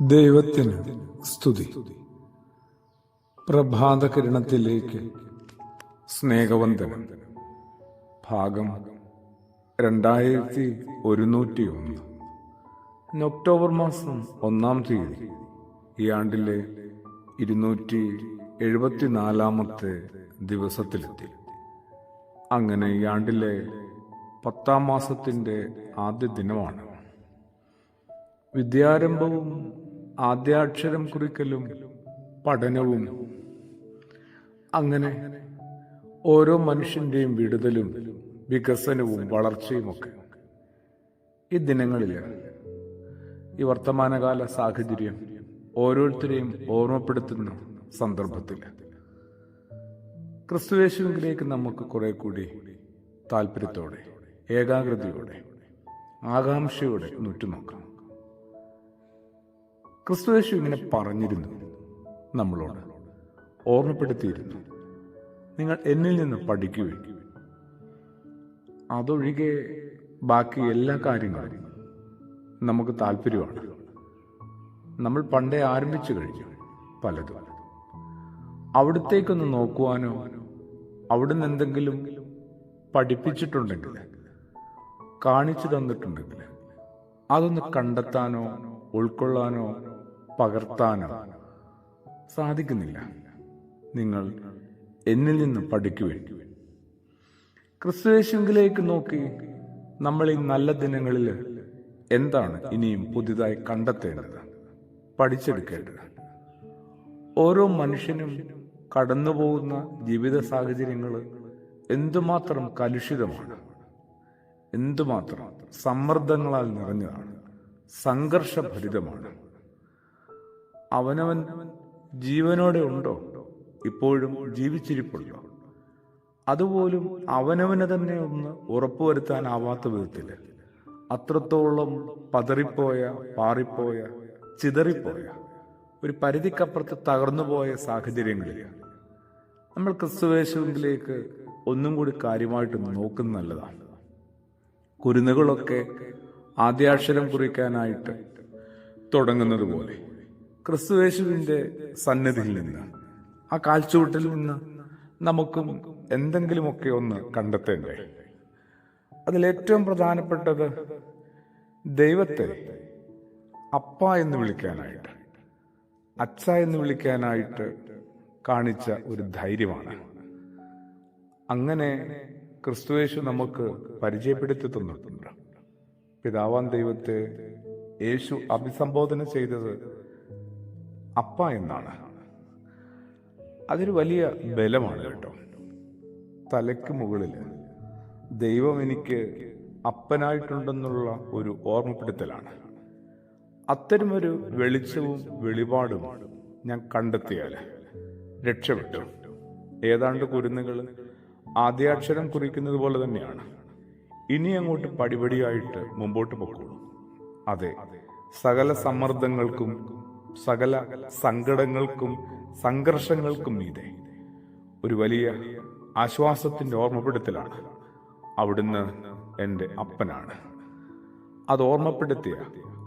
ദൈവത്തിന് സ്തുതി. പ്രഭാതകിരണത്തിലേക്ക് സ്നേഹവന്ദനം. ഭാഗം 2101. ഒക്ടോബർ മാസം 1-ാം തീയതി. ഈ ആണ്ടിലെ 274-ാമത്തെ ദിവസത്തിലെത്തി. അങ്ങനെ ഈ ആണ്ടിലെ 10-ാം മാസത്തിൻ്റെ ആദ്യ ദിനമാണ്. വിദ്യാരംഭവും ആദ്യാക്ഷരം കുറിക്കലും പഠനവും, അങ്ങനെ ഓരോ മനുഷ്യൻ്റെയും വിടുതലും വികസനവും വളർച്ചയുമൊക്കെ ഈ ദിനങ്ങളിൽ, ഈ വർത്തമാനകാല സാഹചര്യം ഓരോരുത്തരെയും ഓർമ്മപ്പെടുത്തുന്ന സന്ദർഭത്തിൽ ക്രിസ്തുയേശുവിലേക്ക് നമുക്ക് കുറെ കൂടി താല്പര്യത്തോടെ, ഏകാഗ്രതയോടെ, ആകാംക്ഷയോടെ ഉറ്റുനോക്കാം. ക്രിസ്തുയേശു ഇങ്ങനെ പറഞ്ഞിരുന്നു, നമ്മളോട് ഓർമ്മപ്പെടുത്തിയിരുന്നു, നിങ്ങൾ എന്നിൽ നിന്ന് പഠിക്കുകയും അതൊഴികെ ബാക്കി എല്ലാ കാര്യങ്ങളും നമുക്ക് താല്പര്യമാണ്. നമ്മൾ പണ്ടേ ആരംഭിച്ചു കഴിഞ്ഞു പലതും. അവിടത്തേക്കൊന്ന് നോക്കുവാനോ, അവിടുന്ന് എന്തെങ്കിലും പഠിപ്പിച്ചിട്ടുണ്ടെങ്കിൽ, കാണിച്ചു തന്നിട്ടുണ്ടെങ്കിൽ അതൊന്ന് കണ്ടെത്താനോ ഉൾക്കൊള്ളാനോ പകർത്താനോ സാധിക്കുന്നില്ല. നിങ്ങൾ എന്നിൽ നിന്ന് പഠിക്കുവേൻ. ക്രിസ്തുയേശുവിലേക്ക് നോക്കി നമ്മൾ ഈ നല്ല ദിനങ്ങളിൽ എന്താണ് ഇനിയും പുതിയതായി കണ്ടെത്തേണ്ടത്, പഠിച്ചെടുക്കേണ്ടത്? ഓരോ മനുഷ്യനും കടന്നുപോകുന്ന ജീവിത സാഹചര്യങ്ങൾ എന്തുമാത്രം കലുഷിതമാണ്, എന്തുമാത്രം സമ്മർദ്ദങ്ങളാൽ നിറഞ്ഞതാണ്, സംഘർഷഭരിതമാണ്. അവനവൻ ജീവനോടെ ഉണ്ടോ, ഇപ്പോഴും ജീവിച്ചിരിപ്പുണ്ടോ, അതുപോലും അവനവനെ തന്നെ ഒന്ന് ഉറപ്പുവരുത്താനാവാത്ത വിധത്തിൽ അത്രത്തോളം പതറിപ്പോയ, പാറിപ്പോയ, ചിതറിപ്പോയ, ഒരു പരിധിക്കപ്പുറത്ത് തകർന്നുപോയ സാഹചര്യങ്ങളിൽ നമ്മൾ ക്രിസ്തുയേശുവിലേക്ക് ഒന്നും കൂടി കാര്യമായിട്ട് നോക്കുന്നത് നല്ലതാണ്. കുരുന്നുകളൊക്കെ ആദ്യാക്ഷരം കുറിക്കാനായിട്ട് തുടങ്ങുന്നത് പോലെ ക്രിസ്തുയേശുവിൻ്റെ സന്നിധിയിൽ നിന്ന്, ആ കാൽച്ചുവട്ടിൽ നിന്ന് നമുക്കും എന്തെങ്കിലുമൊക്കെ ഒന്ന് കണ്ടെത്തേണ്ടേ? അതിലേറ്റവും പ്രധാനപ്പെട്ടത് ദൈവത്തെ അപ്പ എന്ന് വിളിക്കാനായിട്ട്, അച്ഛ എന്ന് വിളിക്കാനായിട്ട് കാണിച്ച ഒരു ധൈര്യമാണ്. അങ്ങനെ ക്രിസ്തുയേശു നമുക്ക് പരിചയപ്പെടുത്തി തന്നിട്ടുണ്ട്. പിതാവാം ദൈവത്തെ യേശു അഭിസംബോധന ചെയ്തത് അപ്പ എന്നാണ്. അതൊരു വലിയ ബലമാണ് കേട്ടോ. തലയ്ക്ക് മുകളിൽ ദൈവം എനിക്ക് അപ്പനായിട്ടുണ്ടെന്നുള്ള ഒരു ഓർമ്മപ്പെടുത്തലാണ്. അത്തരമൊരു വെളിച്ചവും വെളിപാടും ഞാൻ കണ്ടെത്തിയാൽ രക്ഷപ്പെട്ടു. ഏതാണ്ട് കുരുന്നുകൾ ആദ്യാക്ഷരം കുറിക്കുന്നത് പോലെ തന്നെയാണ്. ഇനി അങ്ങോട്ട് പടിപടിയായിട്ട് മുമ്പോട്ട് പോയിക്കോളൂ. അതെ, സകല സമ്മർദ്ദങ്ങൾക്കും, സകല സങ്കടങ്ങൾക്കും, സംഘർഷങ്ങൾക്കും മീതെ ഒരു വലിയ ആശ്വാസത്തിന്റെ ഓർമ്മപ്പെടുത്തലാണ്. അവിടുന്ന് എൻ്റെ അപ്പനാണ്. അത് ഓർമ്മപ്പെടുത്തിയ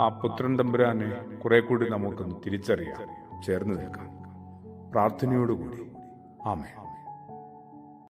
ആ പുത്രൻ തമ്പുരാനെ കുറെ കൂടി നമുക്കൊന്ന് തിരിച്ചറിയാം, ചേർന്ന് നിൽക്കാം. പ്രാർത്ഥനയോടുകൂടി ആമേൻ.